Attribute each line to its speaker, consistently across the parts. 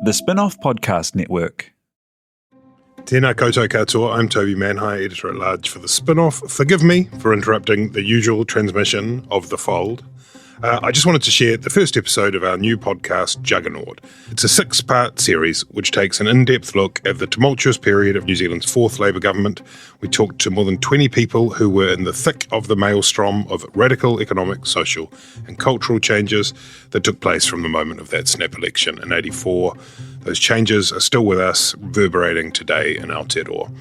Speaker 1: The Spin-Off Podcast Network.
Speaker 2: Tēnā koutou katoa, I'm Toby Manhire, Editor-at-Large for The Spin-Off. Forgive me for interrupting the usual transmission of The Fold. I just wanted to share the first episode of our new podcast, Juggernaut. It's a 6-part series which takes an in-depth look at the tumultuous period of New Zealand's fourth Labour government. We talked to more than 20 people who were in the thick of the maelstrom of radical economic, social and cultural changes that took place from the moment of that snap election in 1984. Those changes are still with us, reverberating today in Aotearoa.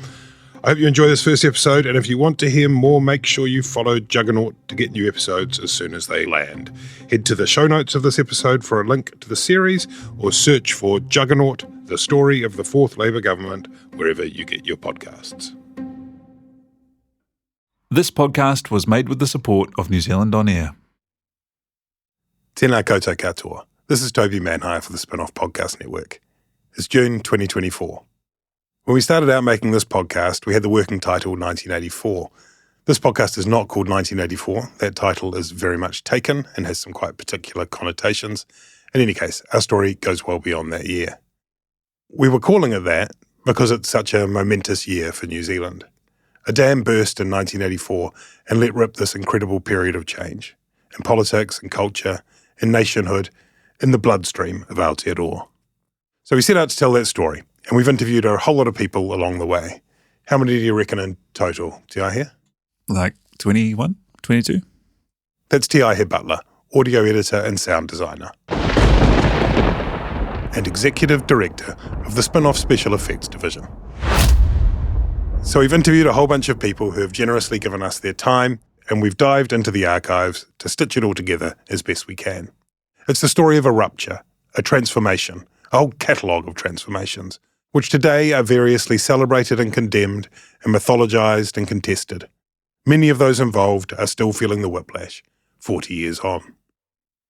Speaker 2: I hope you enjoy this first episode, and if you want to hear more, make sure you follow Juggernaut to get new episodes as soon as they land. Head to the show notes of this episode for a link to the series, or search for Juggernaut, the story of the fourth Labour government, wherever you get your podcasts.
Speaker 1: This podcast was made with the support of New Zealand On Air.
Speaker 2: Tēnā koutou katoa. This is Toby Manhire for the Spin-Off Podcast Network. It's June 2024. When we started out making this podcast, we had the working title 1984. This podcast is not called 1984. That title is very much taken and has some quite particular connotations. In any case, our story goes well beyond that year. We were calling it that because it's such a momentous year for New Zealand. A dam burst in 1984 and let rip this incredible period of change in politics and culture, in nationhood, in the bloodstream of Aotearoa. So we set out to tell that story. And we've interviewed a whole lot of people along the way. How many do you reckon in total, T.I. here?
Speaker 1: Like 21, 22?
Speaker 2: That's T.I. here Butler, audio editor and sound designer. And executive director of the Spin-Off Special Effects Division. So we've interviewed a whole bunch of people who have generously given us their time, and we've dived into the archives to stitch it all together as best we can. It's the story of a rupture, a transformation, a whole catalogue of transformations, which today are variously celebrated and condemned and mythologised and contested. Many of those involved are still feeling the whiplash, 40 years on.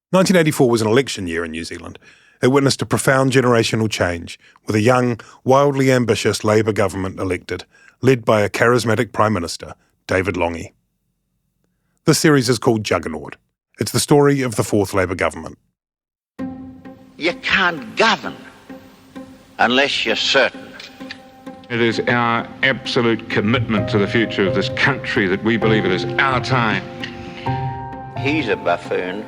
Speaker 2: 1984 was an election year in New Zealand. It witnessed a profound generational change, with a young, wildly ambitious Labour government elected, led by a charismatic Prime Minister, David Lange. This series is called Juggernaut. It's the story of the fourth Labour government.
Speaker 3: You can't govern unless you're certain.
Speaker 4: It is our absolute commitment to the future of this country that we believe it is our time.
Speaker 3: He's a buffoon,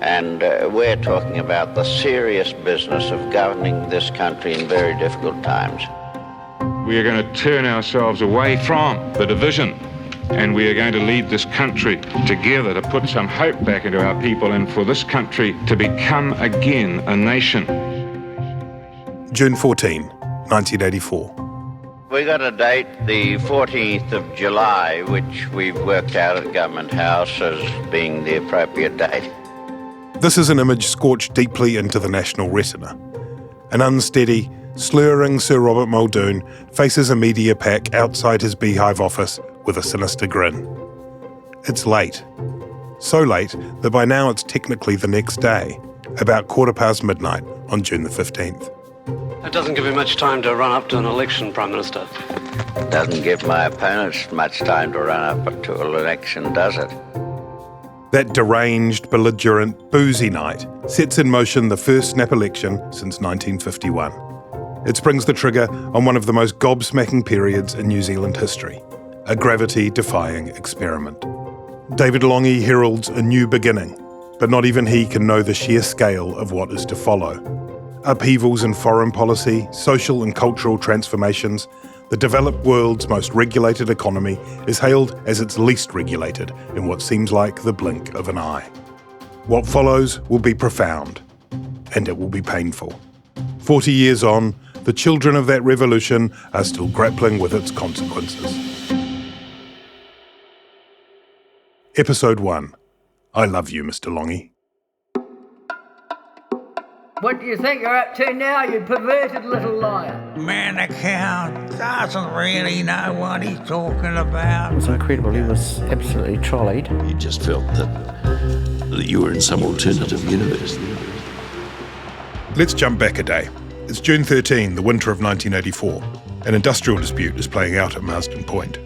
Speaker 3: and we're talking about the serious business of governing this country in very difficult times.
Speaker 4: We are going to turn ourselves away from the division, and we are going to lead this country together to put some hope back into our people and for this country to become again a nation.
Speaker 2: June 14, 1984.
Speaker 3: We got a date, the 14th of July, which we've worked out at Government House as being the appropriate date.
Speaker 2: This is an image scorched deeply into the national retina. An unsteady, slurring Sir Rob Muldoon faces a media pack outside his beehive office with a sinister grin. It's late. So late that by now it's technically the next day, about midnight on June the 15th.
Speaker 5: It doesn't give him much time to run up to an election, Prime Minister.
Speaker 3: Doesn't give my opponents much time to run up to an election, does it?
Speaker 2: That deranged, belligerent, boozy night sets in motion the first snap election since 1951. It springs the trigger on one of the most gobsmacking periods in New Zealand history, a gravity-defying experiment. David Lange heralds a new beginning, but not even he can know the sheer scale of what is to follow. Upheavals in foreign policy, social and cultural transformations, the developed world's most regulated economy is hailed as its least regulated in what seems like the blink of an eye. What follows will be profound, and it will be painful. 40 years on, the children of that revolution are still grappling with its consequences. Episode 1. I love you, Mr. Lange.
Speaker 6: What do you think you're up to now, you perverted little liar?
Speaker 7: Man, the cow doesn't really know what he's talking about.
Speaker 8: It was incredible. He was absolutely trolleyed.
Speaker 9: You just felt that you were in some alternative universe.
Speaker 2: Let's jump back a day. It's June 13, the winter of 1984. An industrial dispute is playing out at Marsden Point.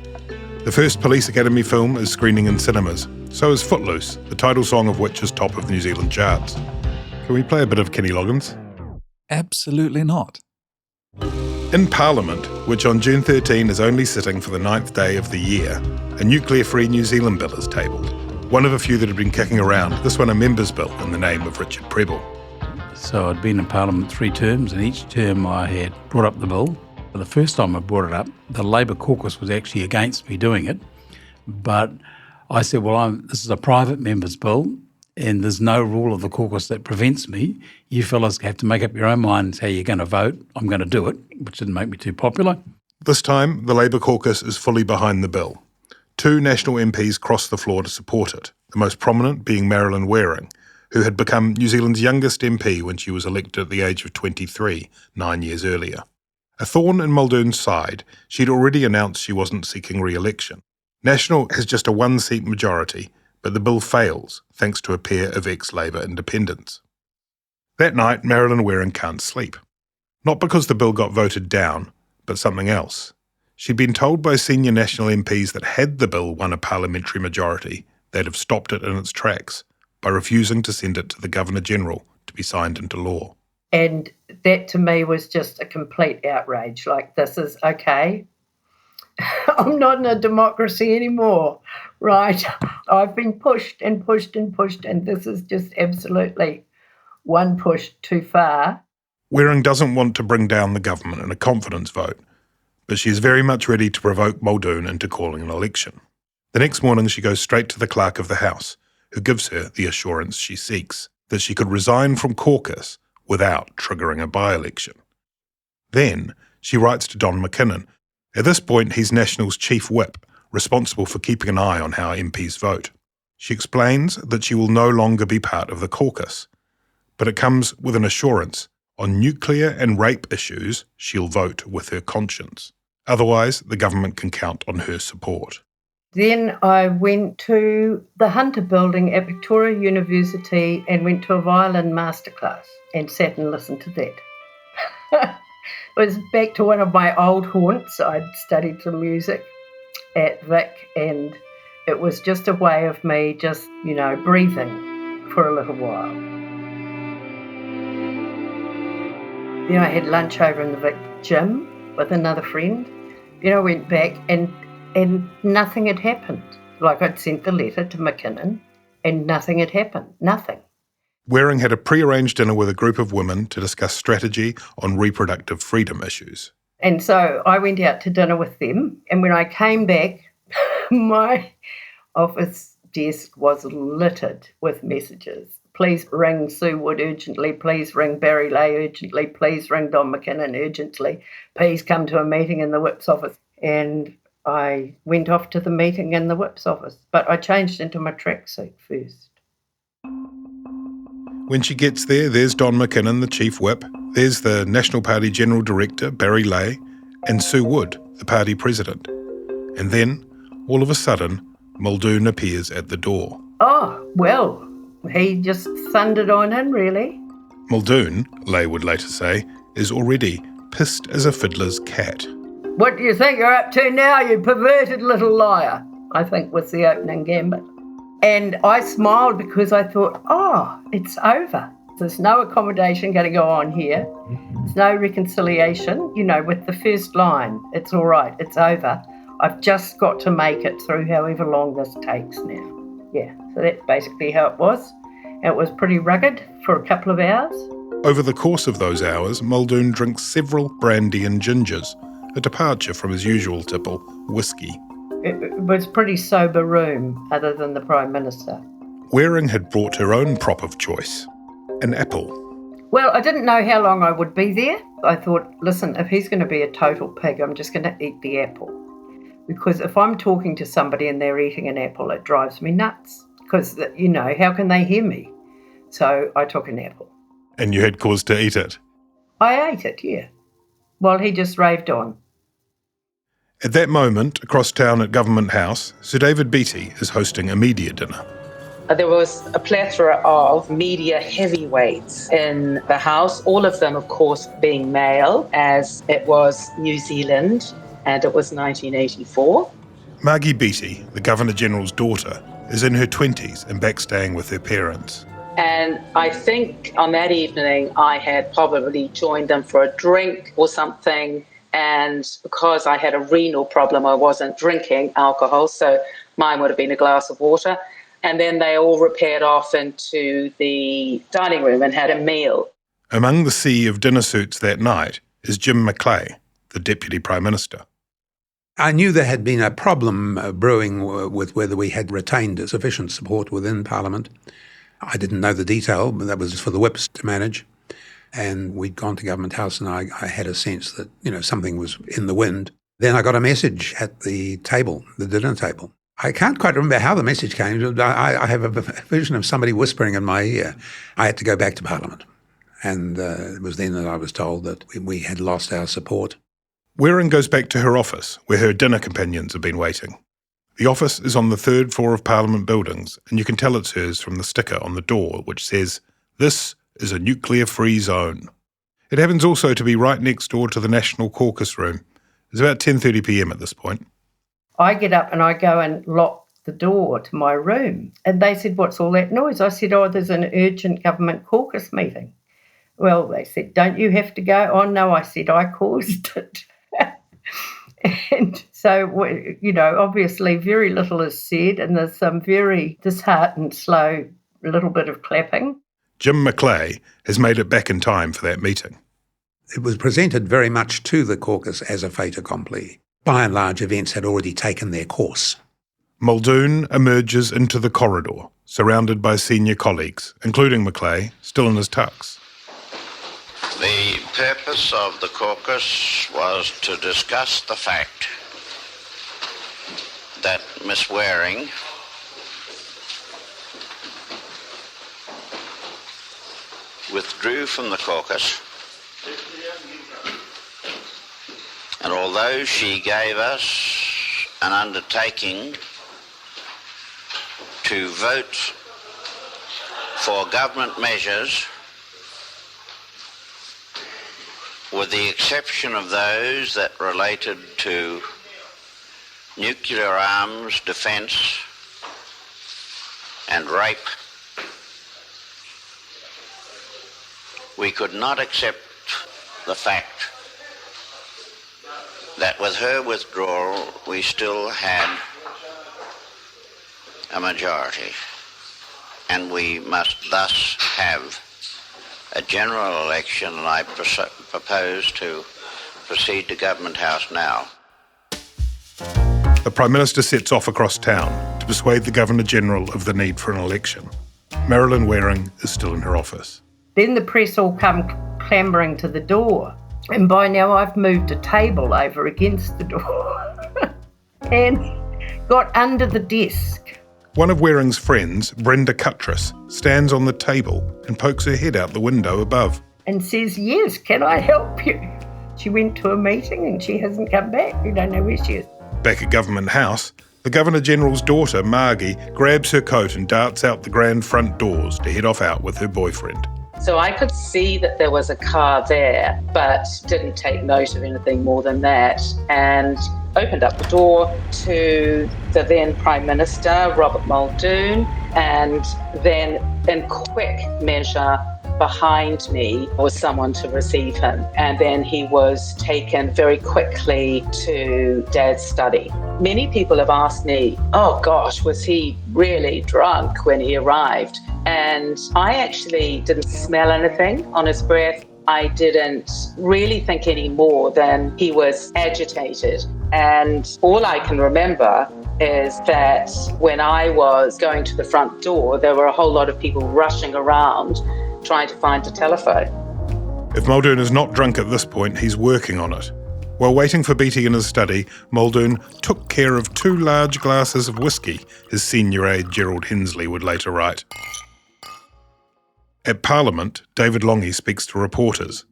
Speaker 2: The first Police Academy film is screening in cinemas. So is Footloose, the title song of which is top of the New Zealand charts. Can we play a bit of Kenny Loggins?
Speaker 1: Absolutely not.
Speaker 2: In Parliament, which on June 13 is only sitting for the 9th day of the year, a nuclear-free New Zealand bill is tabled. One of a few that had been kicking around, this one a member's bill in the name of Richard Prebble.
Speaker 10: So I'd been in Parliament 3 terms, and each term I had brought up the bill. The first time I brought it up, the Labour caucus was actually against me doing it. But I said, well, this is a private member's bill, and there's no rule of the caucus that prevents me. You fellas have to make up your own minds how you're going to vote. I'm going to do it, which didn't make me too popular.
Speaker 2: This time, the Labour caucus is fully behind the bill. 2 national MPs crossed the floor to support it, the most prominent being Marilyn Waring, who had become New Zealand's youngest MP when she was elected at the age of 23, 9 years earlier. A thorn in Muldoon's side, she'd already announced she wasn't seeking re-election. National has just a 1-seat majority, but the bill fails thanks to a pair of ex-Labour independents. That night, Marilyn Waring can't sleep. Not because the bill got voted down, but something else. She'd been told by senior National MPs that had the bill won a parliamentary majority, they'd have stopped it in its tracks by refusing to send it to the Governor-General to be signed into law.
Speaker 6: And that to me was just a complete outrage. Like, this is okay. I'm not in a democracy anymore, right? I've been pushed and pushed and pushed, and this is just absolutely one push too far.
Speaker 2: Waring doesn't want to bring down the government in a confidence vote, but she is very much ready to provoke Muldoon into calling an election. The next morning she goes straight to the Clerk of the House, who gives her the assurance she seeks, that she could resign from caucus without triggering a by-election. Then she writes to Don McKinnon. At this point, he's National's chief whip, responsible for keeping an eye on how MPs vote. She explains that she will no longer be part of the caucus, but it comes with an assurance on nuclear and rape issues she'll vote with her conscience. Otherwise, the government can count on her support.
Speaker 6: Then I went to the Hunter building at Victoria University and went to a violin masterclass and sat and listened to that. It was back to one of my old haunts. I'd studied some music at Vic, and it was just a way of me just, breathing for a little while. Then I had lunch over in the Vic gym with another friend. I went back and nothing had happened. Like, I'd sent the letter to McKinnon and nothing had happened. Nothing.
Speaker 2: Waring had a pre-arranged dinner with a group of women to discuss strategy on reproductive freedom issues.
Speaker 6: And so I went out to dinner with them, and when I came back, my office desk was littered with messages. Please ring Sue Wood urgently. Please ring Barry Lay urgently. Please ring Don McKinnon urgently. Please come to a meeting in the whip's office. And I went off to the meeting in the whip's office, but I changed into my tracksuit first.
Speaker 2: When she gets there, there's Don McKinnon, the chief whip. There's the National Party General Director, Barry Lay, and Sue Wood, the party president. And then, all of a sudden, Muldoon appears at the door.
Speaker 6: Oh, well, he just thundered on in, really.
Speaker 2: Muldoon, Lay would later say, is already pissed as a fiddler's cat.
Speaker 6: What do you think you're up to now, you perverted little liar? I think was the opening gambit. And I smiled because I thought, it's over. There's no accommodation going to go on here. There's no reconciliation, with the first line. It's all right. It's over. I've just got to make it through however long this takes now. Yeah, so that's basically how it was. It was pretty rugged for a couple of hours.
Speaker 2: Over the course of those hours, Muldoon drinks several brandy and gingers, a departure from his usual tipple, whiskey.
Speaker 6: It was a pretty sober room, other than the Prime Minister.
Speaker 2: Waring had brought her own prop of choice, an apple.
Speaker 6: Well, I didn't know how long I would be there. I thought, listen, if he's going to be a total pig, I'm just going to eat the apple. Because if I'm talking to somebody and they're eating an apple, it drives me nuts. Because, how can they hear me? So I took an apple.
Speaker 2: And you had cause to eat it?
Speaker 6: I ate it, yeah. While he just raved on.
Speaker 2: At that moment, across town at Government House, Sir David Beattie is hosting a media dinner.
Speaker 11: There was a plethora of media heavyweights in the House, all of them, of course, being male, as it was New Zealand and it was 1984.
Speaker 2: Margie Beattie, the Governor-General's daughter, is in her 20s and back staying with her parents.
Speaker 11: And I think on that evening, I had probably joined them for a drink or something. And because I had a renal problem, I wasn't drinking alcohol, so mine would have been a glass of water. And then they all repaired off into the dining room and had a meal.
Speaker 2: Among the sea of dinner suits that night is Jim Macleay, the Deputy Prime Minister.
Speaker 12: I knew there had been a problem brewing with whether we had retained sufficient support within Parliament. I didn't know the detail, but that was for the whips to manage. And we'd gone to Government House and I had a sense that, something was in the wind. Then I got a message at the table, the dinner table. I can't quite remember how the message came. I have a vision of somebody whispering in my ear. I had to go back to Parliament. And it was then that I was told that we had lost our support.
Speaker 2: Waring goes back to her office, where her dinner companions have been waiting. The office is on the 3rd floor of Parliament buildings, and you can tell it's hers from the sticker on the door, which says, "This is a nuclear-free zone." It happens also to be right next door to the National Caucus room. It's about 10:30 p.m. at this point.
Speaker 6: I get up and I go and lock the door to my room. And they said, "What's all that noise?" I said, "Oh, there's an urgent government caucus meeting." Well, they said, "Don't you have to go?" "Oh, no," I said, "I caused it." And so, obviously very little is said and there's some very disheartened, slow little bit of clapping.
Speaker 2: Jim Macleay has made it back in time for that meeting.
Speaker 12: It was presented very much to the caucus as a fait accompli. By and large, events had already taken their course.
Speaker 2: Muldoon emerges into the corridor, surrounded by senior colleagues, including Macleay, still in his tux.
Speaker 3: The purpose of the caucus was to discuss the fact that Miss Waring withdrew from the caucus, and although she gave us an undertaking to vote for government measures, with the exception of those that related to nuclear arms defence and rape, we could not accept the fact that with her withdrawal we still had a majority, and we must thus have a general election, and I propose to proceed to Government House now.
Speaker 2: The Prime Minister sets off across town to persuade the Governor-General of the need for an election. Marilyn Waring is still in her office.
Speaker 6: Then the press all come clambering to the door, and by now I've moved a table over against the door and got under the desk.
Speaker 2: One of Waring's friends, Brenda Cuttress, stands on the table and pokes her head out the window above.
Speaker 6: And says, "Yes, can I help you?" She went to a meeting and she hasn't come back. We don't know where she is.
Speaker 2: Back at Government House, the Governor-General's daughter, Margie, grabs her coat and darts out the grand front doors to head off out with her boyfriend.
Speaker 11: So I could see that there was a car there, but didn't take note of anything more than that, and opened up the door to the then Prime Minister, Rob Muldoon, and then in quick measure behind me was someone to receive him. And then he was taken very quickly to Dad's study. Many people have asked me, "Oh gosh, was he really drunk when he arrived?" And I actually didn't smell anything on his breath. I didn't really think any more than he was agitated. And all I can remember is that when I was going to the front door, there were a whole lot of people rushing around trying to find a telephone.
Speaker 2: If Muldoon is not drunk at this point, he's working on it. While waiting for Beattie in his study, Muldoon took care of 2 large glasses of whiskey, his senior aide Gerald Hensley would later write. At Parliament, David Lange speaks to reporters.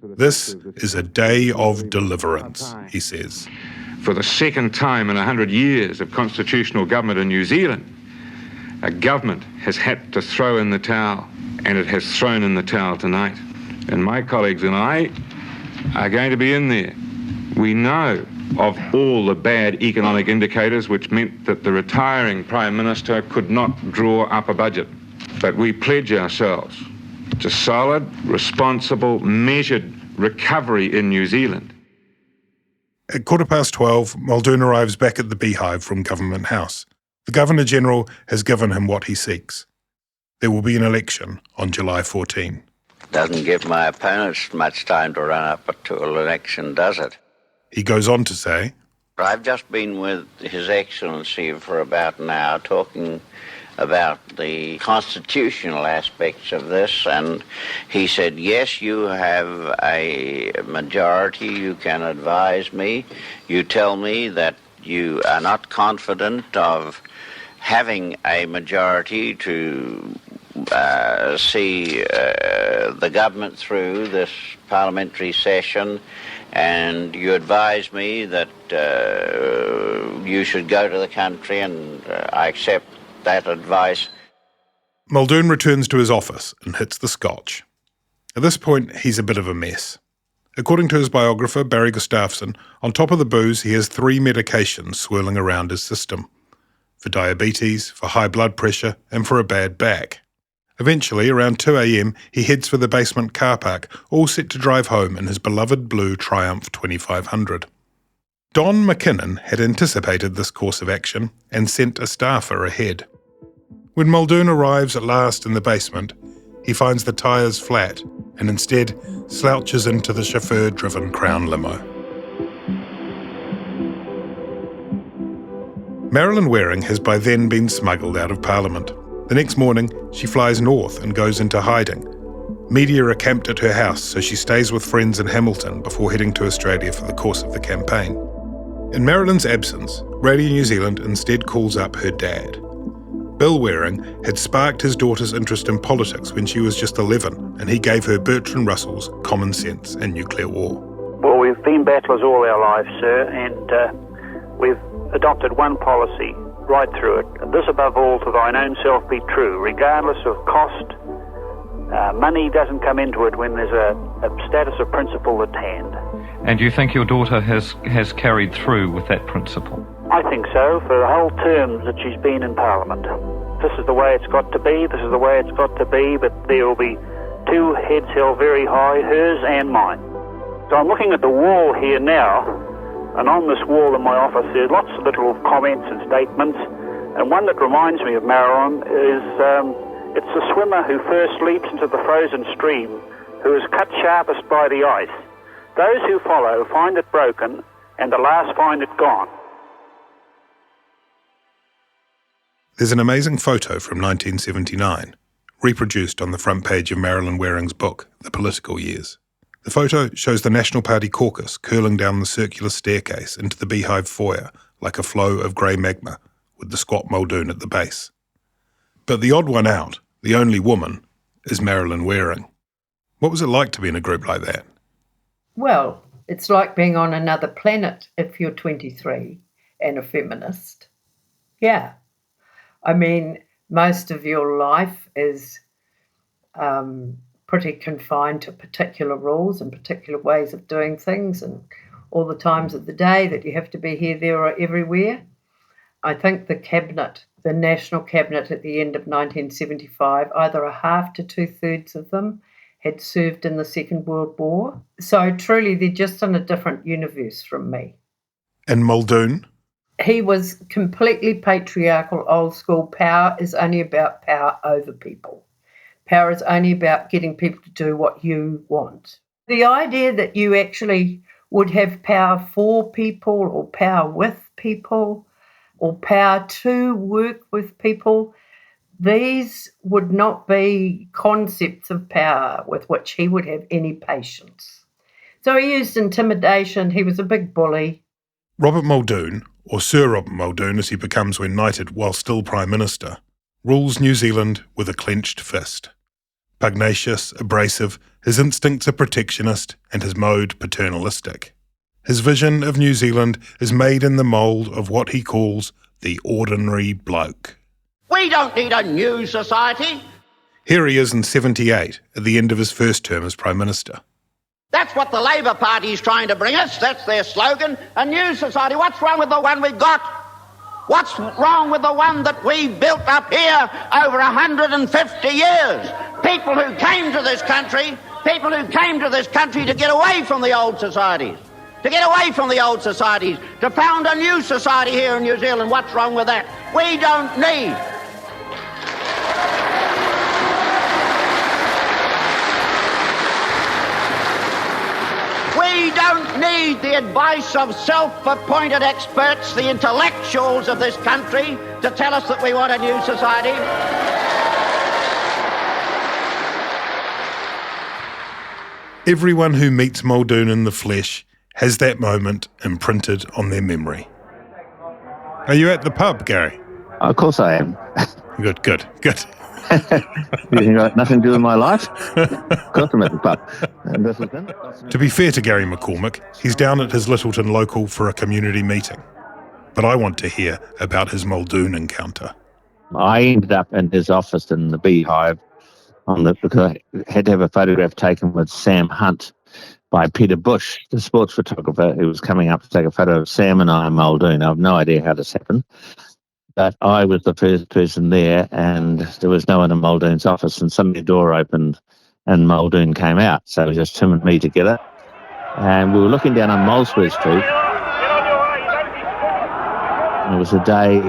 Speaker 2: "This is a day of deliverance," he says.
Speaker 4: For the second time in 100 years of constitutional government in New Zealand, a government has had to throw in the towel, and it has thrown in the towel tonight. And my colleagues and I are going to be in there. We know of all the bad economic indicators which meant that the retiring Prime Minister could not draw up a budget. But we pledge ourselves to solid, responsible, measured recovery in New Zealand.
Speaker 2: At 12:15, Muldoon arrives back at the Beehive from Government House. The Governor-General has given him what he seeks. There will be an election on July 14.
Speaker 3: Doesn't give my opponents much time to run up to an election, does it?
Speaker 2: He goes on to say,
Speaker 3: I've just been with His Excellency for about an hour talking about the constitutional aspects of this, and he said, yes, you have a majority, you can advise me. You tell me that you are not confident of having a majority to see the government through this parliamentary session, and you advise me that you should go to the country, and I accept that advice.
Speaker 2: Muldoon returns to his office and hits the scotch. At this point, he's a bit of a mess. According to his biographer, Barry Gustafson, on top of the booze, he has 3 medications swirling around his system: for diabetes, for high blood pressure, and for a bad back. Eventually, around 2 a.m, he heads for the basement car park, all set to drive home in his beloved blue Triumph 2500. Don McKinnon had anticipated this course of action and sent a staffer ahead. When Muldoon arrives at last in the basement, he finds the tyres flat and instead slouches into the chauffeur-driven Crown limo. Marilyn Waring has by then been smuggled out of Parliament. The next morning, she flies north and goes into hiding. Media are camped at her house, so she stays with friends in Hamilton before heading to Australia for the course of the campaign. In Marilyn's absence, Radio New Zealand instead calls up her dad. Bill Waring had sparked his daughter's interest in politics when she was just 11, and he gave her Bertrand Russell's Common Sense and Nuclear War.
Speaker 13: Well, we've been battlers all our lives, sir, and we've adopted one policy right through it. This above all, to thine own self be true, regardless of cost. Money doesn't come into it when there's a status of principle at hand.
Speaker 14: And do you think your daughter has carried through with that principle?
Speaker 13: I think so, for the whole term that she's been in Parliament. This is the way it's got to be, this is the way it's got to be, but there will be 2 heads held very high, hers and mine. So I'm looking at the wall here now, and on this wall in my office there's lots of little comments and statements, and one that reminds me of Marilyn is, it's the swimmer who first leaps into the frozen stream, who is cut sharpest by the ice. Those who follow find it broken, and the last find it gone.
Speaker 2: There's an amazing photo from 1979, reproduced on the front page of Marilyn Waring's book, The Political Years. The photo shows the National Party caucus curling down the circular staircase into the Beehive foyer like a flow of grey magma, with the squat Muldoon at the base. But the odd one out, the only woman, is Marilyn Waring. What was it like to be in a group like that?
Speaker 6: Well, it's like being on another planet if you're 23 and a feminist. Yeah. I mean, most of your life is pretty confined to particular rules and particular ways of doing things, and all the times of the day that you have to be here, there, or everywhere. I think the cabinet, the National Cabinet at the end of 1975, either a half to 2/3 of them had served in the Second World War. So truly, they're just in a different universe from me.
Speaker 2: And Muldoon?
Speaker 6: He was completely patriarchal, old school. Power is only about power over people. Power is only about getting people to do what you want. The idea that you actually would have power for people or power with people or power to work with people, these would not be concepts of power with which he would have any patience. So he used intimidation. He was a big bully.
Speaker 2: Robert Muldoon, or Sir Robert Muldoon as he becomes when knighted while still Prime Minister, rules New Zealand with a clenched fist. Pugnacious, abrasive, his instincts are protectionist and his mode paternalistic. His vision of New Zealand is made in the mould of what he calls the ordinary bloke.
Speaker 15: We don't need a new society.
Speaker 2: Here he is in 78, at the end of his first term as Prime Minister.
Speaker 15: That's what the Labor Party is trying to bring us. That's their slogan, a new society. What's wrong with the one we've got? What's wrong with the one that we built up here over 150 years? People who came to this country to get away from the old societies, to found a new society here in New Zealand. What's wrong with that? We don't need the advice of self-appointed experts, the intellectuals of this country, to tell us that we want a new society.
Speaker 2: Everyone who meets Muldoon in the flesh has that moment imprinted on their memory. Are you at the pub, Gary?
Speaker 16: Of course I am.
Speaker 2: Good.
Speaker 16: You got nothing to do with my life? Of course I'm at the pub. And this is them.
Speaker 2: To be fair to Gary McCormick, he's down at his Littleton local for a community meeting. But I want to hear about his Muldoon encounter.
Speaker 16: I ended up in his office in the Beehive because I had to have a photograph taken with Sam Hunt by Peter Bush, the sports photographer who was coming up to take a photo of Sam and I and Muldoon. I have no idea how this happened. But I was the first person there, and there was no one in Muldoon's office, and suddenly the door opened and Muldoon came out. So it was just him and me together. And we were looking down on Molesworth Street. And it was the day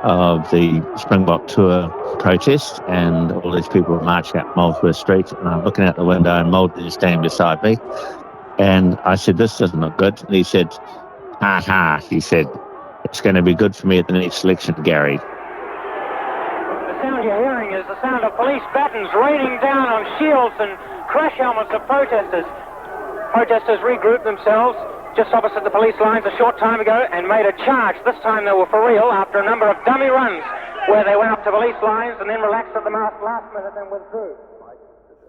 Speaker 16: of the Springbok Tour protest, and all these people were marching up Molesworth Street, and I'm looking out the window and Muldoon standing beside me. And I said, "This doesn't look good." And he said, "Ha ha," he said, "it's going to be good for me at the next election, Gary."
Speaker 17: The sound you're hearing is the sound of police batons raining down on shields and crash helmets of protesters. Protesters regrouped themselves just opposite the police lines a short time ago and made a charge. This time they were for real after a number of dummy runs where they went up to police lines and then relaxed at the last minute and withdrew.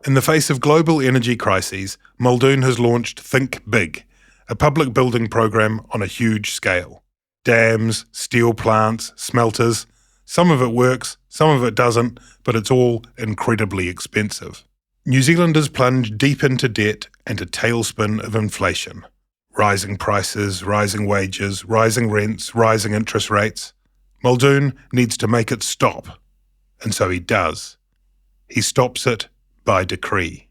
Speaker 2: In the face of global energy crises, Muldoon has launched Think Big, a public building program on a huge scale. Dams, steel plants, smelters. Some of it works, some of it doesn't, but it's all incredibly expensive. New Zealanders plunge deep into debt and a tailspin of inflation. Rising prices, rising wages, rising rents, rising interest rates. Muldoon needs to make it stop, and so he does. He stops it by decree.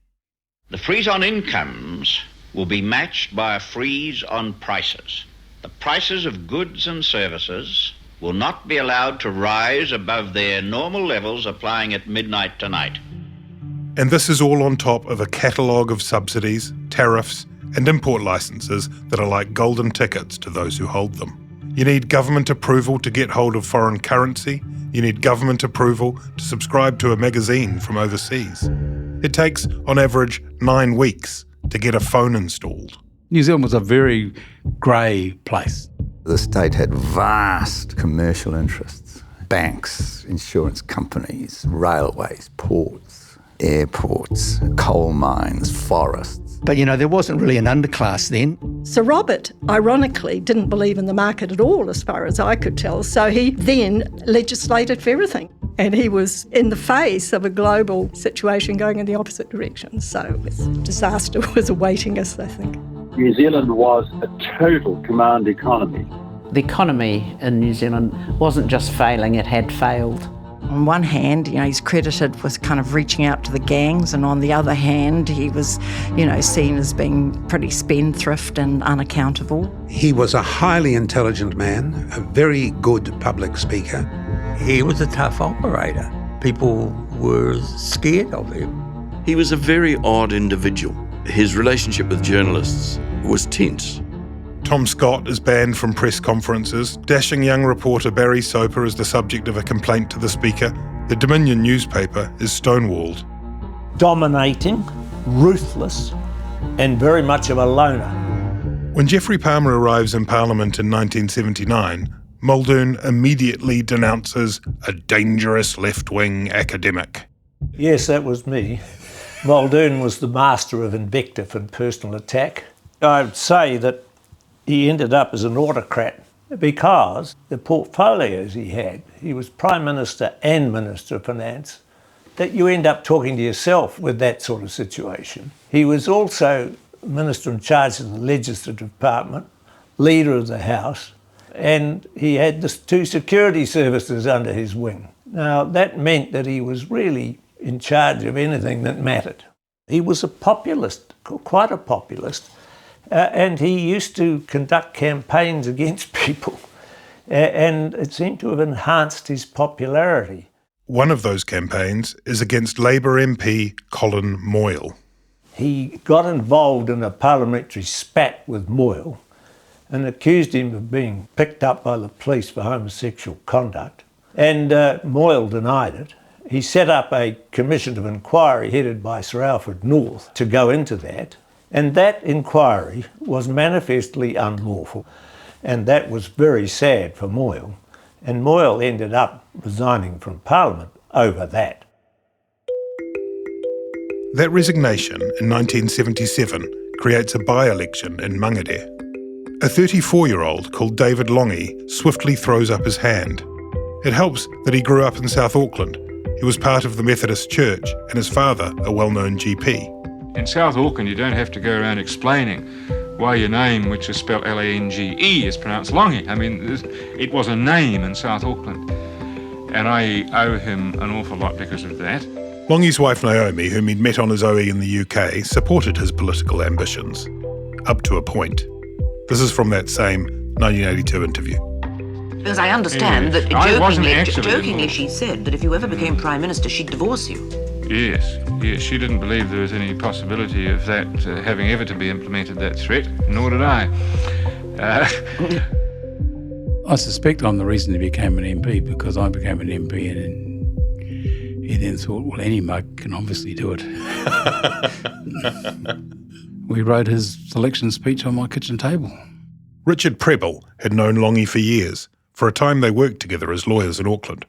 Speaker 3: The freeze on incomes will be matched by a freeze on prices. The prices of goods and services will not be allowed to rise above their normal levels applying at midnight tonight.
Speaker 2: And this is all on top of a catalogue of subsidies, tariffs, and import licences that are like golden tickets to those who hold them. You need government approval to get hold of foreign currency. You need government approval to subscribe to a magazine from overseas. It takes, on average, 9 weeks to get a phone installed.
Speaker 10: New Zealand was a very grey place.
Speaker 18: The state had vast commercial interests, banks, insurance companies, railways, ports, airports, coal mines, forests.
Speaker 19: But, there wasn't really an underclass then.
Speaker 20: Sir Robert, ironically, didn't believe in the market at all, as far as I could tell, so he then legislated for everything. And he was in the face of a global situation going in the opposite direction. So disaster was awaiting us, I think.
Speaker 21: New Zealand was a total command economy.
Speaker 8: The economy in New Zealand wasn't just failing, it had failed.
Speaker 22: On one hand, he's credited with kind of reaching out to the gangs, and on the other hand, he was, seen as being pretty spendthrift and unaccountable.
Speaker 12: He was a highly intelligent man, a very good public speaker.
Speaker 7: He was a tough operator. People were scared of him.
Speaker 9: He was a very odd individual. His relationship with journalists was tense.
Speaker 2: Tom Scott is banned from press conferences. Dashing young reporter Barry Soper is the subject of a complaint to the Speaker. The Dominion newspaper is stonewalled.
Speaker 23: Dominating, ruthless, and very much of a loner.
Speaker 2: When Geoffrey Palmer arrives in Parliament in 1979, Muldoon immediately denounces a dangerous left-wing academic.
Speaker 23: Yes, that was me. Muldoon was the master of invective and personal attack. I'd say that he ended up as an autocrat because the portfolios he was Prime Minister and Minister of Finance, that you end up talking to yourself with that sort of situation. He was also Minister in charge of the Legislative Department, Leader of the House, and he had the 2 security services under his wing. Now, that meant that he was really in charge of anything that mattered. He was a populist, quite a populist, and he used to conduct campaigns against people, and it seemed to have enhanced his popularity.
Speaker 2: One of those campaigns is against Labour MP Colin Moyle.
Speaker 23: He got involved in a parliamentary spat with Moyle and accused him of being picked up by the police for homosexual conduct. And Moyle denied it. He set up a commission of inquiry headed by Sir Alfred North to go into that. And that inquiry was manifestly unlawful. And that was very sad for Moyle. And Moyle ended up resigning from Parliament over that.
Speaker 2: That resignation in 1977 creates a by-election in Mangere. A 34-year-old called David Lange swiftly throws up his hand. It helps that he grew up in South Auckland. He was part of the Methodist Church and his father a well-known GP.
Speaker 4: In South Auckland, you don't have to go around explaining why your name, which is spelled Lange, is pronounced Lange. I mean, it was a name in South Auckland, and I owe him an awful lot because of that.
Speaker 2: Lange's wife Naomi, whom he'd met on his OE in the UK, supported his political ambitions, up to a point. This is from that same 1982 interview.
Speaker 1: Because I understand that jokingly she said that if you ever became Prime Minister, she'd divorce you.
Speaker 4: Yes, she didn't believe there was any possibility of that having ever to be implemented, that threat, nor did I.
Speaker 10: I suspect I'm the reason he became an MP, because I became an MP and he then thought, well, any mug can obviously do it. We wrote his selection speech on my kitchen table.
Speaker 2: Richard Prebble had known Lange for years. For a time they worked together as lawyers in Auckland.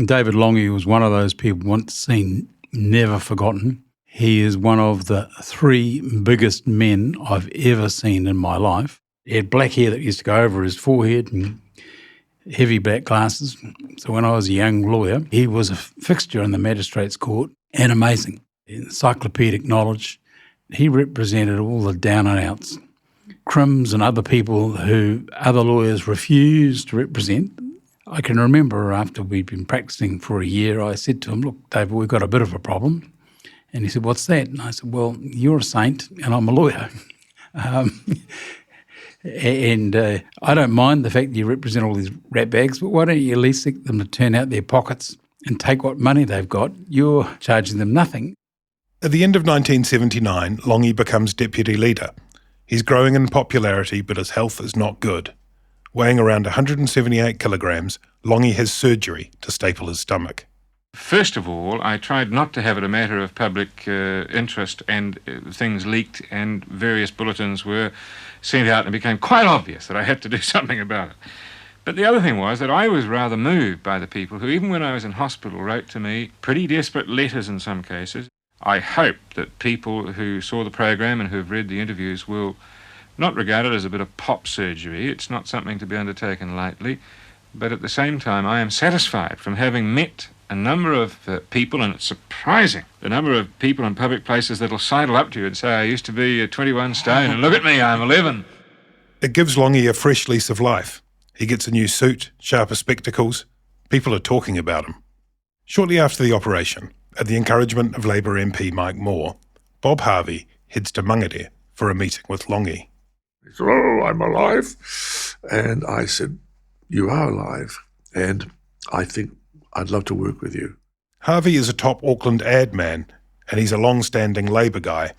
Speaker 10: David Lange was one of those people once seen, never forgotten. He is one of the 3 biggest men I've ever seen in my life. He had black hair that used to go over his forehead and heavy black glasses. So when I was a young lawyer, he was a fixture in the magistrates' court and amazing. Encyclopedic knowledge. He represented all the down and outs. Crims and other people who other lawyers refused to represent. I can remember after we'd been practising for a year, I said to him, look, David, we've got a bit of a problem. And he said, what's that? And I said, well, you're a saint and I'm a lawyer. And I don't mind the fact that you represent all these rat bags, but why don't you at least get them to turn out their pockets and take what money they've got? You're charging them nothing.
Speaker 2: At the end of 1979, Lange becomes deputy leader. He's growing in popularity, but his health is not good. Weighing around 178 kilograms, Lange has surgery to staple his stomach.
Speaker 4: First of all, I tried not to have it a matter of public interest, and things leaked and various bulletins were sent out, and it became quite obvious that I had to do something about it. But the other thing was that I was rather moved by the people who, even when I was in hospital, wrote to me pretty desperate letters in some cases. I hope that people who saw the program and who have read the interviews will not regard it as a bit of pop surgery. It's not something to be undertaken lightly. But at the same time, I am satisfied from having met a number of people, and it's surprising, the number of people in public places that'll sidle up to you and say, I used to be 21 stone, and look at me, I'm 11.
Speaker 2: It gives Lange a fresh lease of life. He gets a new suit, sharper spectacles. People are talking about him. Shortly after the operation, at the encouragement of Labour MP Mike Moore, Bob Harvey heads to Mangere for a meeting with Lange.
Speaker 5: He said, oh, I'm alive. And I said, you are alive, and I think I'd love to work with you.
Speaker 2: Harvey is a top Auckland ad man, and he's a long-standing Labour guy.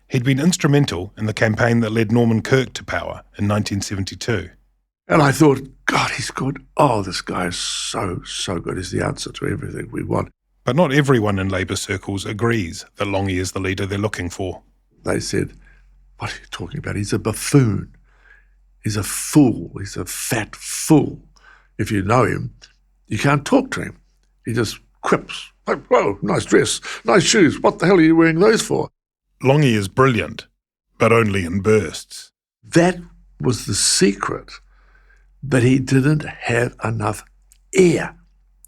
Speaker 2: He'd been instrumental in the campaign that led Norman Kirk to power in 1972.
Speaker 5: And I thought, God, he's good. Oh, this guy is so good. He's the answer to everything we want.
Speaker 2: But not everyone in Labour circles agrees that Lange is the leader they're looking for.
Speaker 5: They said, what are you talking about? He's a buffoon. He's a fool. He's a fat fool. If you know him, you can't talk to him. He just quips. Like, whoa, nice dress, nice shoes. What the hell are you wearing those for?
Speaker 2: Lange is brilliant, but only in bursts.
Speaker 5: That was the secret, that he didn't have enough air.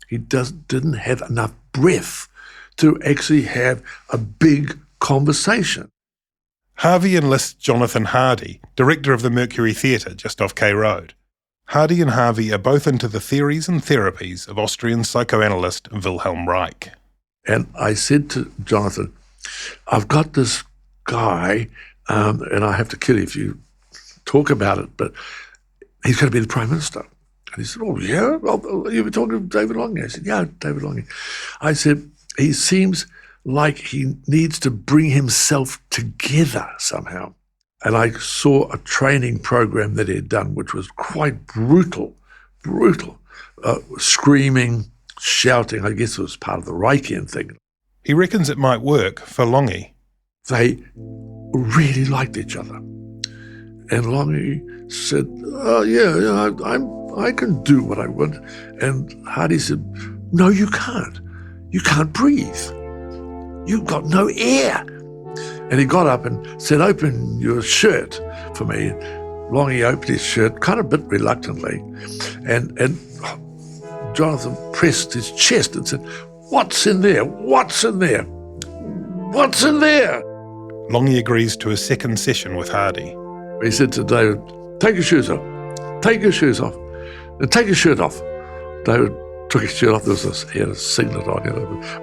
Speaker 5: He didn't have enough breath to actually have a big conversation.
Speaker 2: Harvey enlists Jonathan Hardy, director of the Mercury Theatre just off K Road. Hardy and Harvey are both into the theories and therapies of Austrian psychoanalyst Wilhelm Reich.
Speaker 5: And I said to Jonathan, I've got this guy, and I have to kill you if you talk about it, but he's going to be the Prime Minister. And he said, oh, yeah? Well, you were talking to David Lange? I said, yeah, David Lange. I said, he seems like he needs to bring himself together somehow. And I saw a training program that he had done, which was quite brutal, screaming, shouting. I guess it was part of the Reichian thing.
Speaker 2: He reckons it might work for Lange.
Speaker 5: They really liked each other. And Lange said, oh, yeah, I can do what I want. And Hardy said, no, you can't. You can't breathe. You've got no air. And he got up and said, open your shirt for me. Lange opened his shirt, kind of a bit reluctantly. And Jonathan pressed his chest and said, what's in there? What's in there? What's in there?
Speaker 2: Lange agrees to a second session with Hardy.
Speaker 5: He said to David, take your shoes off. Take your shoes off. And take your shirt off. David took his shirt off. He had a singlet on,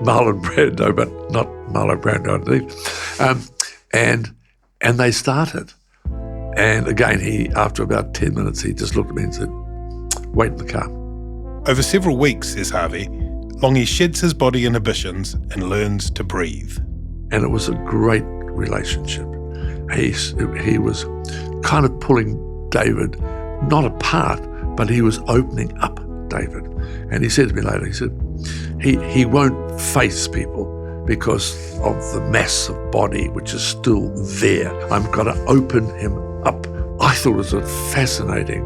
Speaker 5: Marlon Brando, but not Marlon Brando underneath. And they started. And again, after about 10 minutes, he just looked at me and said, wait in the car.
Speaker 2: Over several weeks, says Harvey, Lange sheds his body inhibitions and learns to breathe.
Speaker 5: And it was a great relationship. He was kind of pulling David, not apart, but he was opening up David. And he said to me later, he said, he won't face people because of the mass of body which is still there. I've got to open him up. I thought it was a fascinating,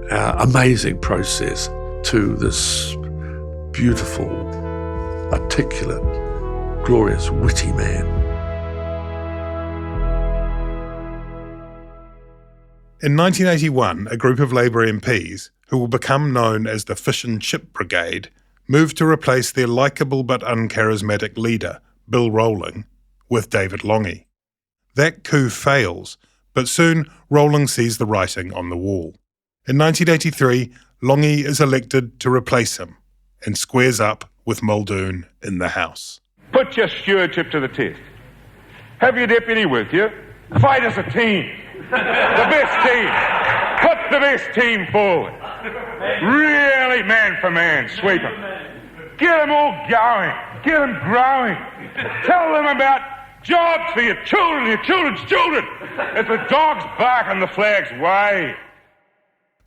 Speaker 5: amazing process to this beautiful, articulate, glorious, witty man.
Speaker 2: In 1981, a group of Labour MPs, who will become known as the Fish and Chip Brigade, moved to replace their likeable but uncharismatic leader, Bill Rowling, with David Lange. That coup fails, but soon Rowling sees the writing on the wall. In 1983, Lange is elected to replace him and squares up with Muldoon in the House.
Speaker 4: Put your stewardship to the test. Have your deputy with you. Fight as a team. The best team. Put the best team forward. Really, man for man, sweep them. Get them all going. Get them growing. Tell them about jobs for your children, your children's children. It's the dog's bark and the flag's wave.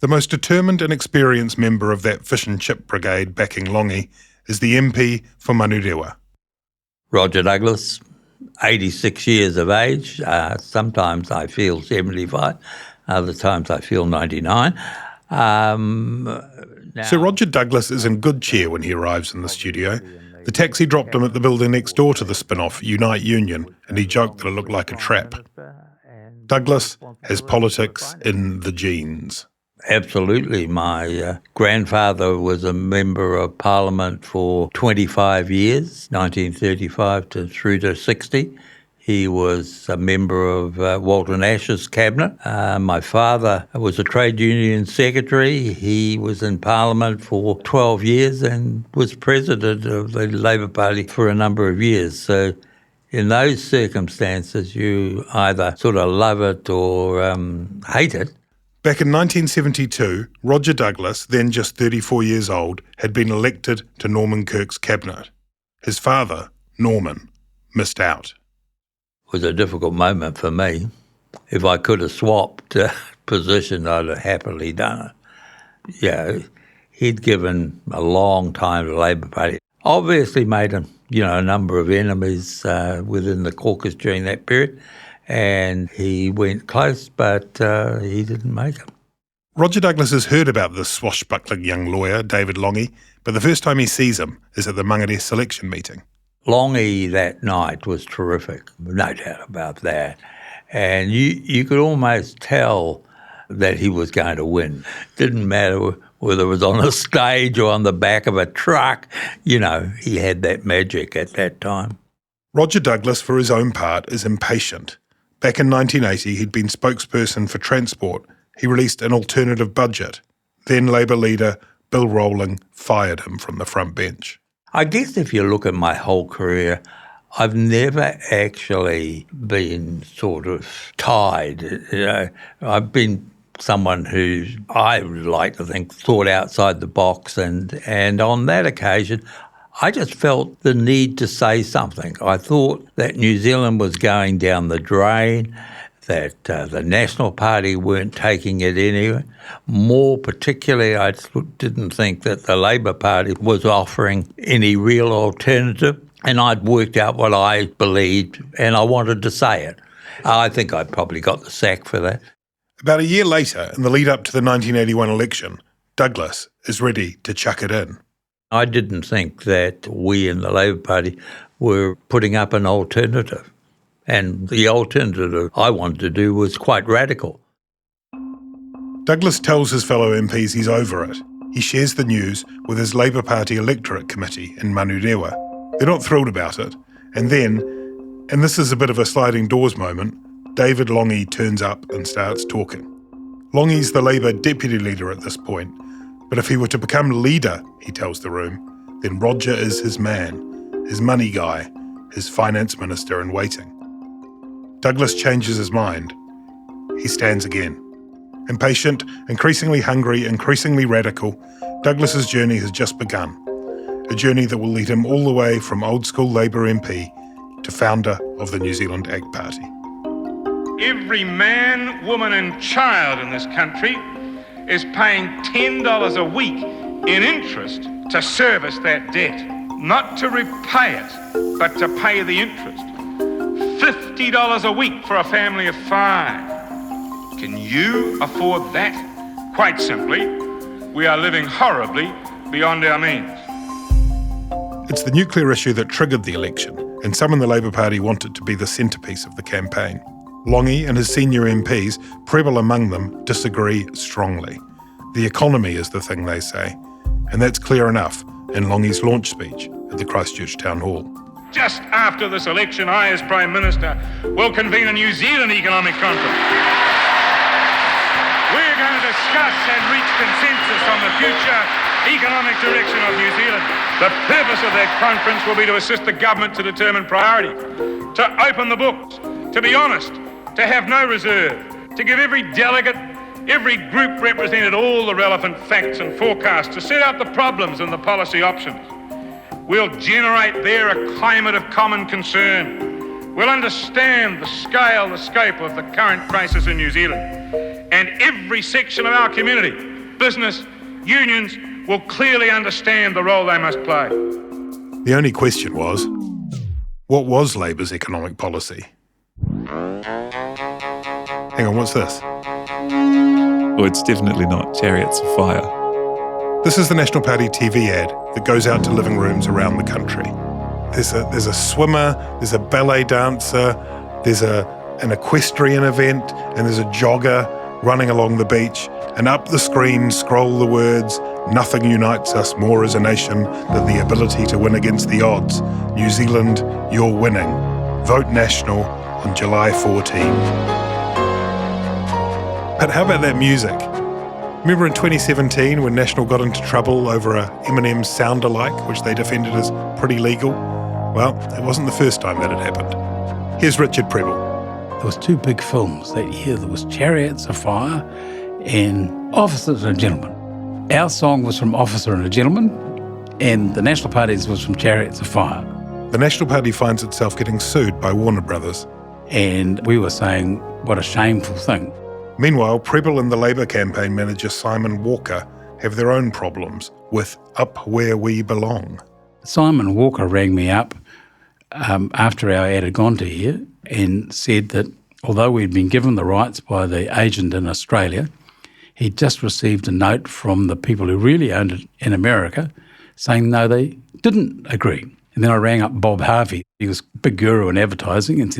Speaker 2: The most determined and experienced member of that Fish and Chip Brigade backing Lange is the MP for Manurewa.
Speaker 11: Roger Douglas, 86 years of age. Sometimes I feel 75, other times I feel 99.
Speaker 2: Sir Roger Douglas is in good cheer when he arrives in the studio. The taxi dropped him at the building next door to the spin-off, Unite Union, and he joked that it looked like a trap. Douglas has politics in the genes.
Speaker 11: Absolutely. My grandfather was a member of Parliament for 25 years, 1935 through to 60. He was a member of Walter Nash's cabinet. My father was a trade union secretary. He was in Parliament for 12 years and was president of the Labour Party for a number of years. So in those circumstances, you either sort of love it or hate it.
Speaker 2: Back in 1972, Roger Douglas, then just 34 years old, had been elected to Norman Kirk's cabinet. His father, Norman, missed out.
Speaker 11: It was a difficult moment for me. If I could have swapped position, I'd have happily done it. Yeah, he'd given a long time to the Labour Party. Obviously made a number of enemies within the caucus during that period. And he went close, but he didn't make it.
Speaker 2: Roger Douglas has heard about this swashbuckling young lawyer, David Lange, but the first time he sees him is at the Mangere selection meeting.
Speaker 11: Lange that night was terrific, no doubt about that. And you could almost tell that he was going to win. Didn't matter whether it was on a stage or on the back of a truck. He had that magic at that time.
Speaker 2: Roger Douglas, for his own part, is impatient. Back in 1980, he'd been spokesperson for transport. He released an alternative budget. then Labour leader Bill Rowling fired him from the front bench.
Speaker 11: I guess if you look at my whole career, I've never actually been sort of tied. You know, I've been someone who I would like to think thought outside the box, and on that occasion I just felt the need to say something. I thought that New Zealand was going down the drain, that the National Party weren't taking it anywhere. More particularly, I didn't think that the Labour Party was offering any real alternative, and I'd worked out what I believed and I wanted to say it. I think I probably got the sack for that.
Speaker 2: About a year later, in the lead up to the 1981 election, Douglas is ready to chuck it in.
Speaker 11: I didn't think that we in the Labour Party were putting up an alternative. And the alternative I wanted to do was quite radical.
Speaker 2: Douglas tells his fellow MPs he's over it. He shares the news with his Labour Party electorate committee in Manurewa. They're not thrilled about it. And then, and this is a bit of a sliding doors moment, David Lange turns up and starts talking. Lange's the Labour deputy leader at this point, but if he were to become leader, he tells the room, then Roger is his man, his money guy, his finance minister in waiting. Douglas changes his mind. He stands again. Impatient, increasingly hungry, increasingly radical, Douglas's journey has just begun. A journey that will lead him all the way from old-school Labour MP to founder of the New Zealand Ag Party.
Speaker 4: Every man, woman and child in this country is paying $10 a week in interest to service that debt. Not to repay it, but to pay the interest. $50 a week for a family of 5. Can you afford that? Quite simply, we are living horribly beyond our means.
Speaker 2: It's the nuclear issue that triggered the election, and some in the Labour Party want it to be the centrepiece of the campaign. Lange and his senior MPs, Prebble among them, disagree strongly. The economy is the thing, they say, and that's clear enough in Lange's launch speech at the Christchurch Town Hall.
Speaker 4: Just after this election, I, as Prime Minister, will convene a New Zealand economic conference. We're going to discuss and reach consensus on the future economic direction of New Zealand. The purpose of that conference will be to assist the government to determine priorities, to open the books, to be honest, to have no reserve, to give every delegate, every group represented all the relevant facts and forecasts, to set out the problems and the policy options. We'll generate there a climate of common concern. We'll understand the scale, the scope of the current crisis in New Zealand. And every section of our community, business, unions, will clearly understand the role they must play.
Speaker 2: The only question was, what was Labour's economic policy? Hang on, what's this?
Speaker 6: Well, it's definitely not Chariots of Fire.
Speaker 2: This is the National Party TV ad that goes out to living rooms around the country. There's a swimmer, there's a ballet dancer, there's an equestrian event, and there's a jogger running along the beach, and up the screen scroll the words, "Nothing unites us more as a nation than the ability to win against the odds. New Zealand, you're winning. Vote National on July 14. But how about that music? Remember in 2017 when National got into trouble over a Eminem sound-alike, which they defended as pretty legal? Well, it wasn't the first time that had happened. Here's Richard Prebble.
Speaker 10: There was 2 big films that year. There was Chariots of Fire and Officers and a Gentleman. Our song was from Officer and a Gentleman, and the National Party's was from Chariots of Fire.
Speaker 2: The National Party finds itself getting sued by Warner Brothers.
Speaker 10: And we were saying, what a shameful thing.
Speaker 2: Meanwhile, Prebble and the Labour campaign manager Simon Walker have their own problems with Up Where We Belong.
Speaker 10: Simon Walker rang me up after our ad had gone to here and said that although we'd been given the rights by the agent in Australia, he'd just received a note from the people who really owned it in America saying no, they didn't agree. And then I rang up Bob Harvey. He was a big guru in advertising and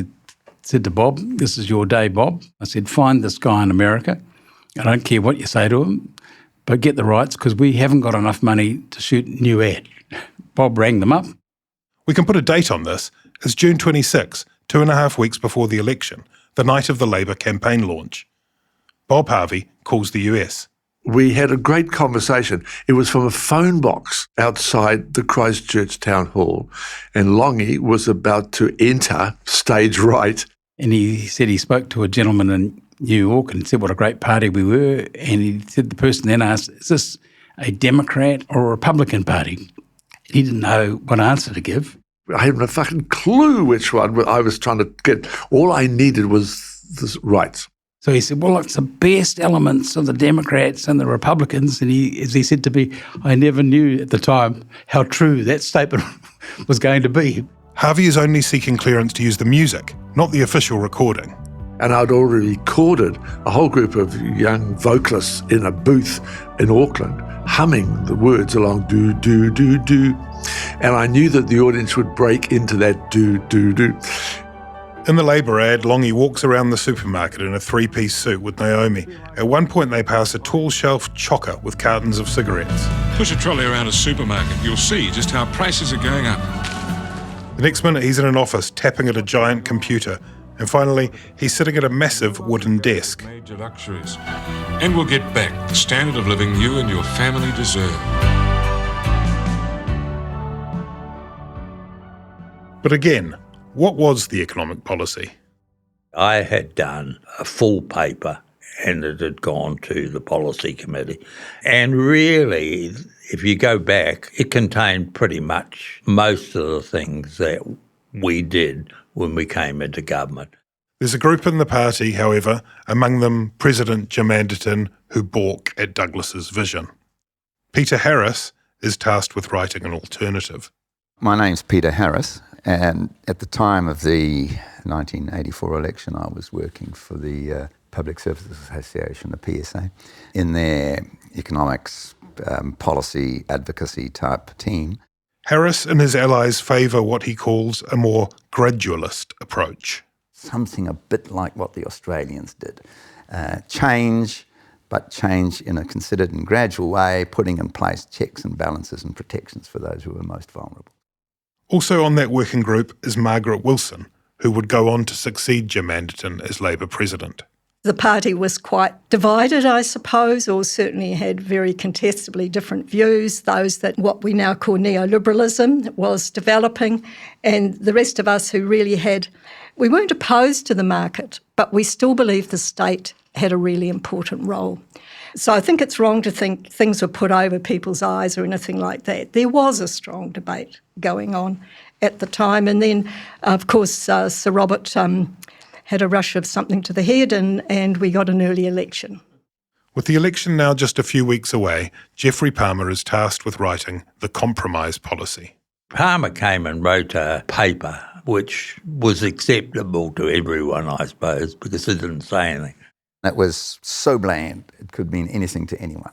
Speaker 10: said to Bob, "This is your day, Bob." I said, "Find this guy in America. I don't care what you say to him, but get the rights because we haven't got enough money to shoot a new ad." Bob rang them up.
Speaker 2: We can put a date on this. It's June 26, 2.5 weeks before the election, the night of the Labour campaign launch. Bob Harvey calls the US.
Speaker 5: We had a great conversation. It was from a phone box outside the Christchurch Town Hall, and Lange was about to enter stage right.
Speaker 10: And he said he spoke to a gentleman in New York and said what a great party we were. And he said the person then asked, is this a Democrat or a Republican party? He didn't know what answer to give.
Speaker 5: I hadn't a fucking clue which one I was trying to get. All I needed was the rights.
Speaker 10: So he said, well, it's the best elements of the Democrats and the Republicans. And as he said to me, I never knew at the time how true that statement was going to be.
Speaker 2: Harvey is only seeking clearance to use the music, not the official recording.
Speaker 5: And I'd already recorded a whole group of young vocalists in a booth in Auckland, humming the words along do, do, do, do. And I knew that the audience would break into that do, do, do.
Speaker 2: In the Labour ad, Lange walks around the supermarket in a three-piece suit with Naomi. At one point, they pass a tall shelf chocker with cartons of cigarettes.
Speaker 4: Push a trolley around a supermarket, you'll see just how prices are going up.
Speaker 2: The next minute, he's in an office tapping at a giant computer. And finally, he's sitting at a massive wooden desk.
Speaker 4: Major luxuries. And we'll get back the standard of living you and your family deserve.
Speaker 2: But again, what was the economic policy?
Speaker 11: I had done a full paper and it had gone to the policy committee. And really, if you go back, it contained pretty much most of the things that we did when we came into government.
Speaker 2: There's a group in the party, however, among them President Jim Anderton, who balk at Douglas's vision. Peter Harris is tasked with writing an alternative.
Speaker 18: My name's Peter Harris, and at the time of the 1984 election, I was working for the Public Services Association, the PSA, in their economics policy advocacy type team.
Speaker 2: Harris and his allies favour what he calls a more gradualist approach.
Speaker 18: Something a bit like what the Australians did. Change, but change in a considered and gradual way, putting in place checks and balances and protections for those who were most vulnerable.
Speaker 2: Also on that working group is Margaret Wilson, who would go on to succeed Jim Anderton as Labour president.
Speaker 20: The party was quite divided, I suppose, or certainly had very contestably different views, those that what we now call neoliberalism was developing, and the rest of us who really we weren't opposed to the market, but we still believed the state had a really important role. So I think it's wrong to think things were put over people's eyes or anything like that. There was a strong debate going on at the time. And then, of course, Sir Robert had a rush of something to the head and we got an early election.
Speaker 2: With the election now just a few weeks away, Geoffrey Palmer is tasked with writing the compromise policy.
Speaker 11: Palmer came and wrote a paper which was acceptable to everyone, I suppose, because it didn't say anything.
Speaker 18: It was so bland, it could mean anything to anyone.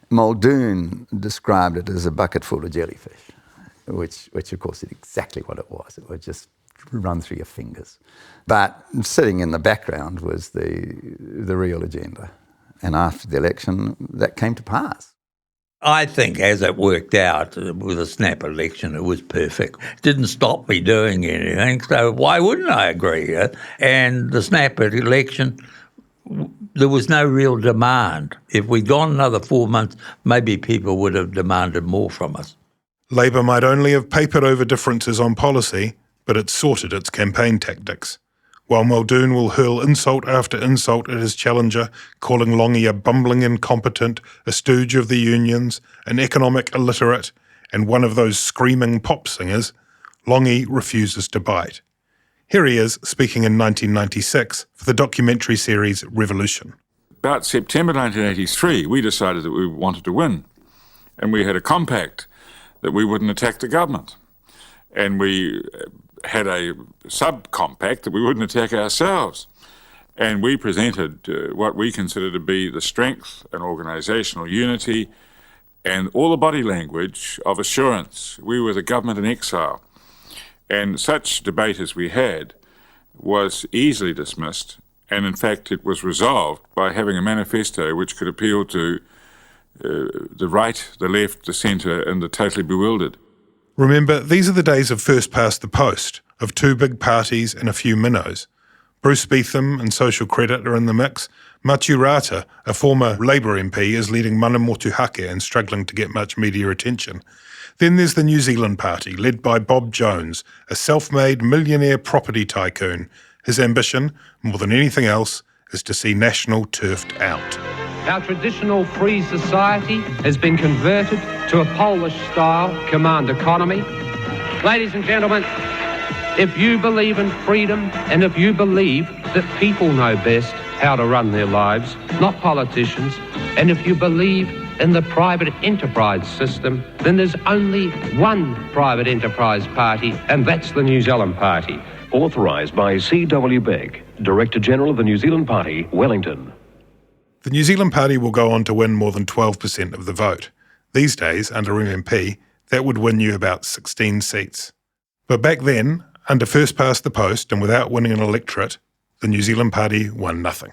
Speaker 18: Muldoon described it as a bucket full of jellyfish, which of course is exactly what it was. It would just run through your fingers. But sitting in the background was the real agenda. And after the election, that came to pass.
Speaker 11: I think as it worked out with the snap election, it was perfect. It didn't stop me doing anything, so why wouldn't I agree? And the snap election, there was no real demand. If we'd gone another 4 months, maybe people would have demanded more from us.
Speaker 2: Labour might only have papered over differences on policy, but it sorted its campaign tactics. While Muldoon will hurl insult after insult at his challenger, calling Lange a bumbling incompetent, a stooge of the unions, an economic illiterate, and one of those screaming pop singers, Lange refuses to bite. Here he is, speaking in 1996 for the documentary series Revolution.
Speaker 4: About September 1983, we decided that we wanted to win. And we had a compact that we wouldn't attack the government. And we had a sub-compact that we wouldn't attack ourselves. And we presented what we consider to be the strength and organisational unity and all the body language of assurance. We were the government in exile. And such debate as we had was easily dismissed, and in fact it was resolved by having a manifesto which could appeal to the right, the left, the centre, and the totally bewildered.
Speaker 2: Remember, these are the days of first past the post, of two big parties and a few minnows. Bruce Beetham and Social Credit are in the mix, Maturata, a former Labour MP, is leading Mana Motuhake and struggling to get much media attention. Then there's the New Zealand Party, led by Bob Jones, a self-made millionaire property tycoon. His ambition, more than anything else, is to see national turfed out.
Speaker 13: Our traditional free society has been converted to a Polish-style command economy. Ladies and gentlemen, if you believe in freedom and if you believe that people know best how to run their lives, not politicians, and if you believe in the private enterprise system, then there's only one private enterprise party, and that's the New Zealand Party.
Speaker 14: Authorised by C.W. Beck, Director-General of the New Zealand Party, Wellington.
Speaker 2: The New Zealand Party will go on to win more than 12% of the vote. These days, under MMP, that would win you about 16 seats. But back then, under first past the post and without winning an electorate, the New Zealand Party won nothing.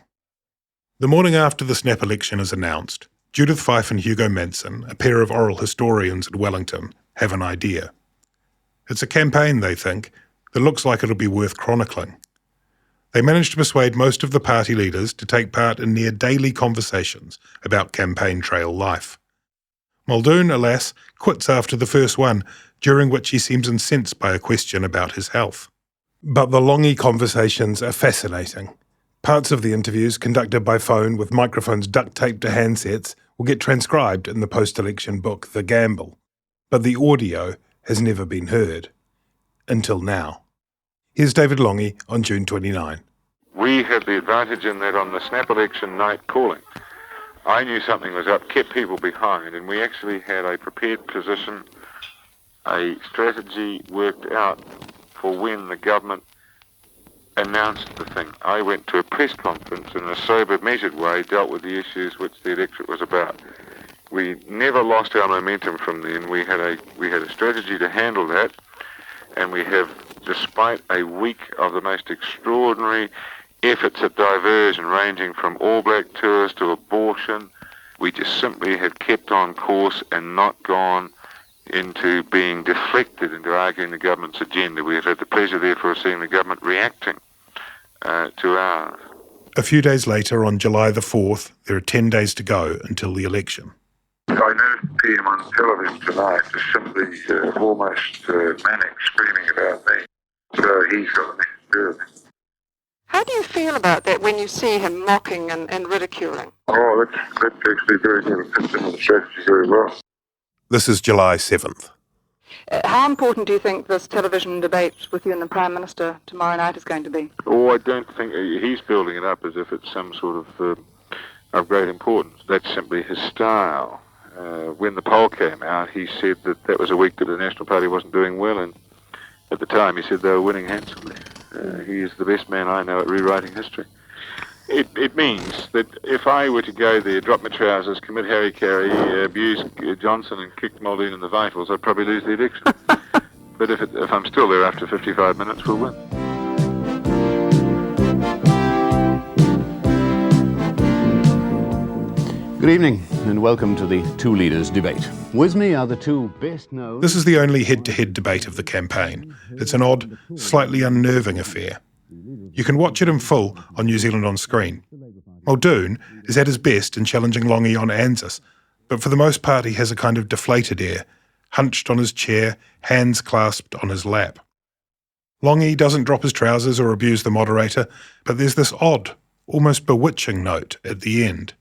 Speaker 2: The morning after the snap election is announced, Judith Fyfe and Hugo Manson, a pair of oral historians at Wellington, have an idea. It's a campaign, they think, that looks like it'll be worth chronicling. They managed to persuade most of the party leaders to take part in near daily conversations about campaign trail life. Muldoon, alas, quits after the first one, during which he seems incensed by a question about his health. But the Lange conversations are fascinating. Parts of the interviews, conducted by phone with microphones duct taped to handsets, will get transcribed in the post-election book The Gamble. But the audio has never been heard. Until now. Here's David Lange on June 29.
Speaker 4: We had the advantage in that on the snap election night calling, I knew something was up, kept people behind, and we actually had a prepared position, a strategy worked out for when the government announced the thing. I went to a press conference in a sober, measured way, dealt with the issues which the electorate was about. We never lost our momentum from then. We had a strategy to handle that, and we have, despite a week of the most extraordinary efforts at diversion, ranging from All Black tours to abortion, we just simply have kept on course and not gone into being deflected into arguing the government's agenda. We have had the pleasure, therefore, of seeing the government reacting to ours.
Speaker 2: A few days later, on July the 4th, there are 10 days to go until the election.
Speaker 4: I noticed him on television tonight, just simply almost manic, screaming about me. So he's got me good.
Speaker 15: How do you feel about that when you see him mocking and ridiculing?
Speaker 4: Oh, that's actually very good. It fits into the strategy very well.
Speaker 2: This is July 7th.
Speaker 15: How important do you think this television debate with you and the Prime Minister tomorrow night is going to be?
Speaker 4: Oh, I don't think he's building it up as if it's some sort of great importance. That's simply his style. When the poll came out, he said that was a week that the National Party wasn't doing well, and at the time he said they were winning handsomely. He is the best man I know at rewriting history. It means that if I were to go there, drop my trousers, commit Harry-Carry, abuse Johnson and kick Muldoon in the vitals, I'd probably lose the election. But if I'm still there after 55 minutes, we'll win.
Speaker 24: Good evening, and welcome to the Two Leaders debate. With me are the two best known...
Speaker 2: This is the only head-to-head debate of the campaign. It's an odd, slightly unnerving affair. You can watch it in full on New Zealand On Screen. Muldoon is at his best in challenging Lange on ANZUS, but for the most part he has a kind of deflated air, hunched on his chair, hands clasped on his lap. Lange doesn't drop his trousers or abuse the moderator, but there's this odd, almost bewitching note at the end.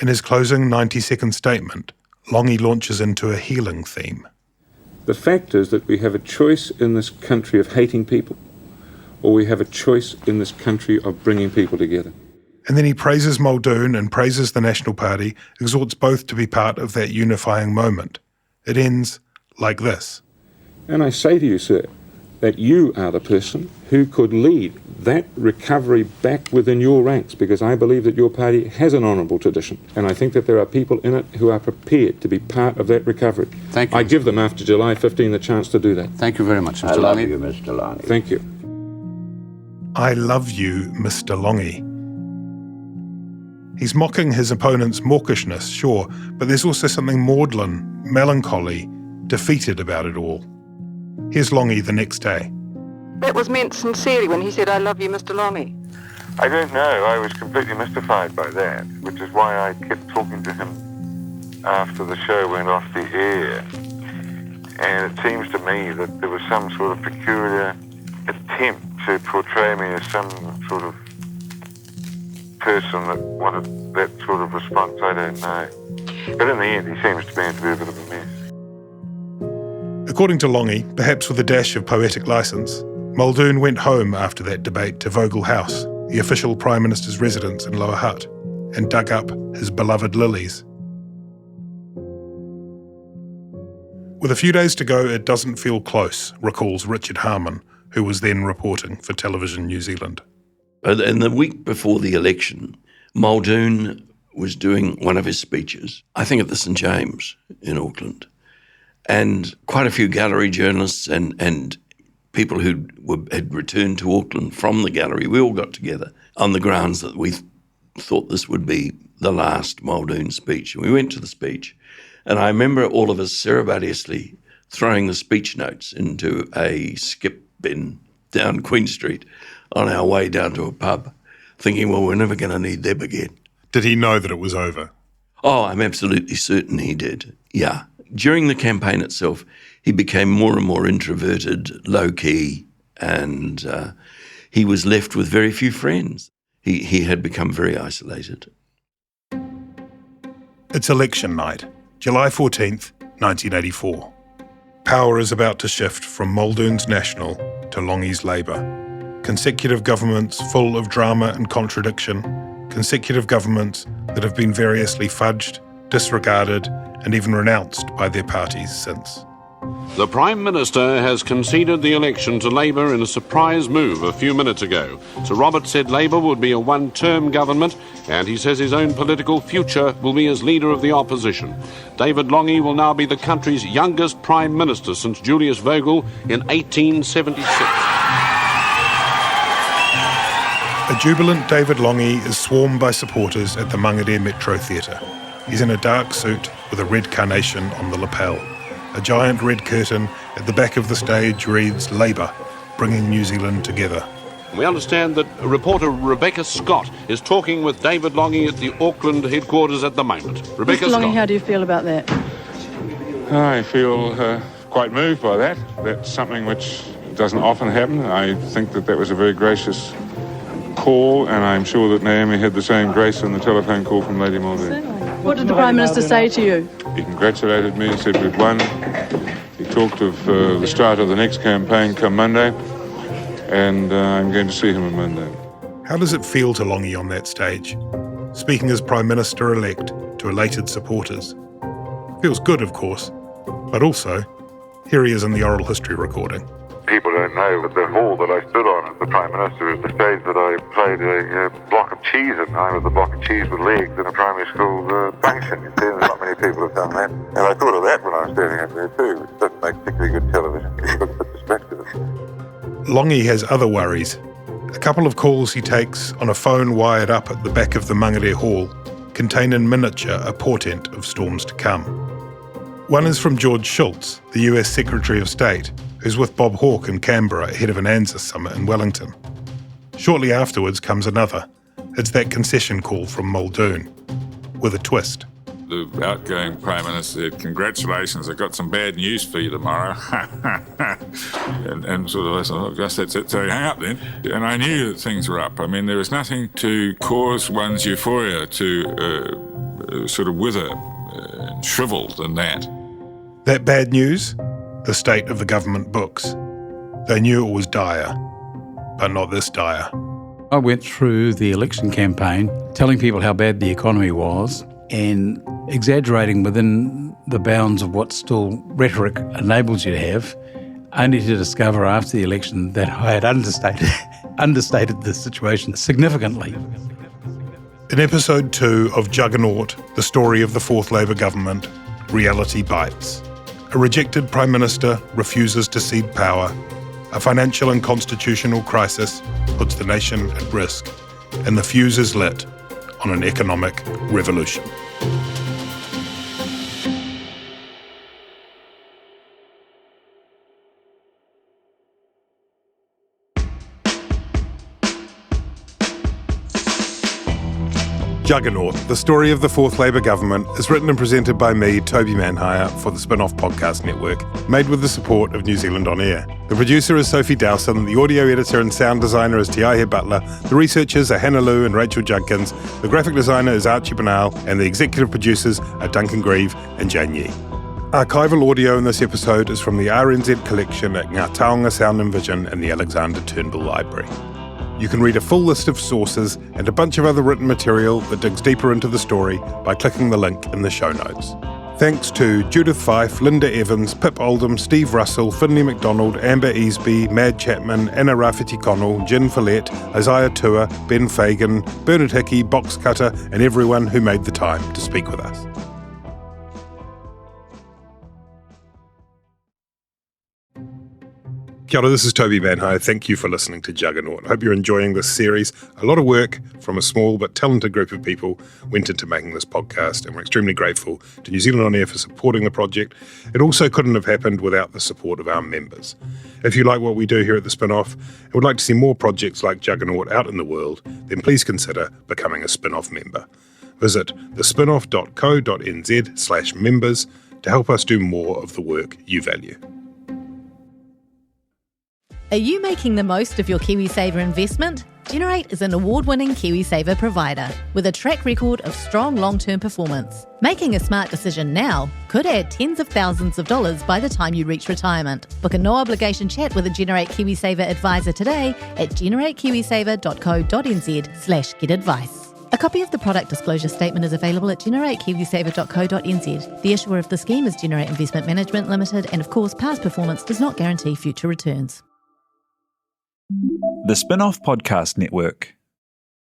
Speaker 2: In his closing 90-second statement, Lange launches into a healing theme.
Speaker 4: The fact is that we have a choice in this country of hating people, or we have a choice in this country of bringing people together.
Speaker 2: And then he praises Muldoon and praises the National Party, exhorts both to be part of that unifying moment. It ends like this.
Speaker 4: And I say to you, sir, that you are the person who could lead that recovery back within your ranks, because I believe that your party has an honourable tradition, and I think that there are people in it who are prepared to be part of that recovery.
Speaker 24: Thank you.
Speaker 4: I give them, after July 15, the chance to do that.
Speaker 24: Thank you very much, Mr.
Speaker 3: I love
Speaker 24: Lange.
Speaker 3: you, Mr. Lange.
Speaker 4: Thank you.
Speaker 2: I love you, Mr. Lange. He's mocking his opponent's mawkishness, sure, but there's also something maudlin, melancholy, defeated about it all. Here's Lange the next day.
Speaker 15: That was meant sincerely when he said, I love you, Mr. Lange.
Speaker 16: I don't know. I was completely mystified by that, which is why I kept talking to him after the show went off the air. And it seems to me that there was some sort of peculiar attempt to portray me as some sort of person that wanted that sort of response. I don't know. But in the end, he seems to me to be a bit of a mess.
Speaker 2: According to Lange, perhaps with a dash of poetic licence, Muldoon went home after that debate to Vogel House, the official Prime Minister's residence in Lower Hutt, and dug up his beloved lilies. With a few days to go, it doesn't feel close, recalls Richard Harman, who was then reporting for Television New Zealand.
Speaker 9: And the week before the election, Muldoon was doing one of his speeches, I think at the St James in Auckland, and quite a few gallery journalists and people who had returned to Auckland from the gallery, we all got together on the grounds that we thought this would be the last Muldoon speech. And we went to the speech, and I remember all of us ceremoniously throwing the speech notes into a skip bin down Queen Street on our way down to a pub, thinking, well, we're never going to need them again.
Speaker 2: Did he know that it was over?
Speaker 9: Oh, I'm absolutely certain he did, yeah. During the campaign itself, he became more and more introverted, low-key, and he was left with very few friends. He had become very isolated.
Speaker 2: It's election night, July 14th, 1984. Power is about to shift from Muldoon's National to Lange's Labour. Consecutive governments full of drama and contradiction, consecutive governments that have been variously fudged, disregarded, and even renounced by their parties since.
Speaker 17: The Prime Minister has conceded the election to Labour in a surprise move a few minutes ago. Sir Robert said Labour would be a one-term government, and he says his own political future will be as leader of the opposition. David Lange will now be the country's youngest Prime Minister since Julius Vogel in 1876.
Speaker 2: A jubilant David Lange is swarmed by supporters at the Mangere Metro Theatre. He's in a dark suit with a red carnation on the lapel. A giant red curtain at the back of the stage reads Labour, bringing New Zealand together.
Speaker 17: We understand that reporter Rebecca Scott is talking with David Lange at the Auckland headquarters at the moment. Rebecca
Speaker 19: Mr. Lange,
Speaker 17: Scott.
Speaker 19: how do you feel about that?
Speaker 4: I feel quite moved by that. That's something which doesn't often happen. I think that was a very gracious call, and I'm sure that Naomi had the same grace in the telephone call from Lady Muldoon.
Speaker 19: What did the Prime Minister say to you?
Speaker 4: He congratulated me, said we'd won. He talked of the start of the next campaign come Monday, and I'm going to see him on Monday.
Speaker 2: How does it feel to Lange on that stage, speaking as Prime Minister-elect to elated supporters? Feels good, of course, but also, here he is in the oral history recording.
Speaker 16: People don't know, but the hall that I stood on as the Prime Minister is the stage that I played a block of cheese in. I was a block of cheese with legs in a primary school function. You see, not many people have done that. And I thought of that when I was standing up there too, which doesn't make particularly good television. You look at the perspective.
Speaker 2: Lange has other worries. A couple of calls he takes on a phone wired up at the back of the Mangere Hall contain in miniature a portent of storms to come. One is from George Shultz, the US Secretary of State, who's with Bob Hawke in Canberra ahead of an ANZUS summit in Wellington. Shortly afterwards comes another. It's that concession call from Muldoon, with a twist.
Speaker 21: The outgoing Prime Minister said, "Congratulations, I've got some bad news for you tomorrow." and sort of, I thought, oh, gosh, that's it. So he hung up then. And I knew that things were up. I mean, there was nothing to cause one's euphoria to sort of wither and shrivel than that.
Speaker 2: That bad news? The state of the government books. They knew it was dire, but not this dire.
Speaker 10: I went through the election campaign telling people how bad the economy was and exaggerating within the bounds of what still rhetoric enables you to have, only to discover after the election that I had understated the situation significantly.
Speaker 2: In episode 2 of Juggernaut, the story of the Fourth Labour government, reality bites. A rejected Prime Minister refuses to cede power. A financial and constitutional crisis puts the nation at risk. And the fuse is lit on an economic revolution. Juggernaut, the story of the Fourth Labour government, is written and presented by me, Toby Manhire, for the Spin-Off Podcast Network, made with the support of New Zealand On Air. The producer is Sophie Dowson, the audio editor and sound designer is Tiahe Butler, the researchers are Hannah Lou and Rachel Judkins, the graphic designer is Archie Banal, and the executive producers are Duncan Grieve and Jane Yee. Archival audio in this episode is from the RNZ collection at Ngā Taonga Sound and Vision in the Alexander Turnbull Library. You can read a full list of sources and a bunch of other written material that digs deeper into the story by clicking the link in the show notes. Thanks to Judith Fife, Linda Evans, Pip Oldham, Steve Russell, Finlay McDonald, Amber Easby, Mad Chapman, Anna Rafferty Connell, Jen Follett, Isaiah Tua, Ben Fagan, Bernard Hickey, Box Cutter, and everyone who made the time to speak with us. Kia ora, this is Toby Manhire. Thank you for listening to Juggernaut. I hope you're enjoying this series. A lot of work from a small but talented group of people went into making this podcast, and we're extremely grateful to New Zealand On Air for supporting the project. It also couldn't have happened without the support of our members. If you like what we do here at The Spin-Off and would like to see more projects like Juggernaut out in the world, then please consider becoming a Spin-Off member. Visit thespinoff.co.nz/members to help us do more of the work you value.
Speaker 7: Are you making the most of your KiwiSaver investment? Generate is an award-winning KiwiSaver provider with a track record of strong long-term performance. Making a smart decision now could add tens of thousands of dollars by the time you reach retirement. Book a no-obligation chat with a Generate KiwiSaver advisor today at generatekiwisaver.co.nz/get-advice. A copy of the product disclosure statement is available at generatekiwisaver.co.nz. The issuer of the scheme is Generate Investment Management Limited, and of course, past performance does not guarantee future returns.
Speaker 6: The Spin-Off Podcast Network.